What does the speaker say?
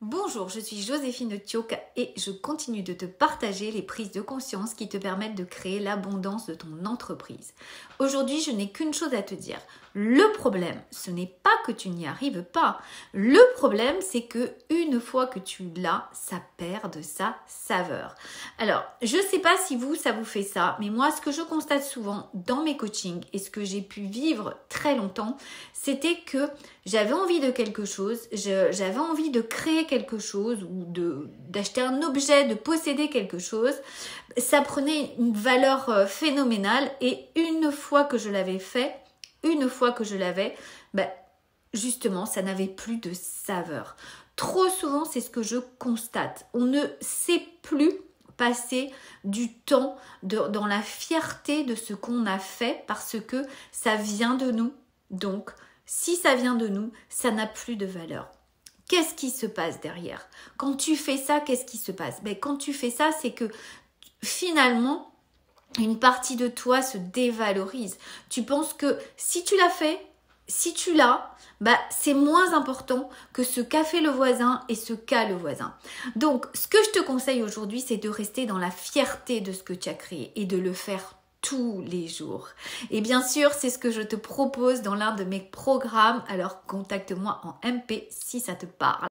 Bonjour, je suis Joséphine Thioc et je continue de te partager les prises de conscience qui te permettent de créer l'abondance de ton entreprise. Aujourd'hui, je n'ai qu'une chose à te dire. Le problème, ce n'est pas que tu n'y arrives pas. Le problème, c'est que une fois que tu l'as, ça perd de sa saveur. Alors, je ne sais pas si ça vous fait ça, mais moi, ce que je constate souvent dans mes coachings et ce que j'ai pu vivre très longtemps, c'était que j'avais envie de quelque chose, j'avais envie de créer quelque chose ou d'acheter un objet, de posséder quelque chose. Ça prenait une valeur phénoménale et une fois que je l'avais fait, justement, ça n'avait plus de saveur. Trop souvent, c'est ce que je constate. On ne sait plus passer du temps dans la fierté de ce qu'on a fait parce que ça vient de nous. Donc, si ça vient de nous, ça n'a plus de valeur. Qu'est-ce qui se passe derrière? Quand tu fais ça, qu'est-ce qui se passe? Quand tu fais ça, c'est que finalement, une partie de toi se dévalorise. Tu penses que si tu l'as fait, si tu l'as, c'est moins important que ce qu'a fait le voisin et ce qu'a le voisin. Donc, ce que je te conseille aujourd'hui, c'est de rester dans la fierté de ce que tu as créé et de le faire tous les jours. Et bien sûr, c'est ce que je te propose dans l'un de mes programmes. Alors, contacte-moi en MP si ça te parle.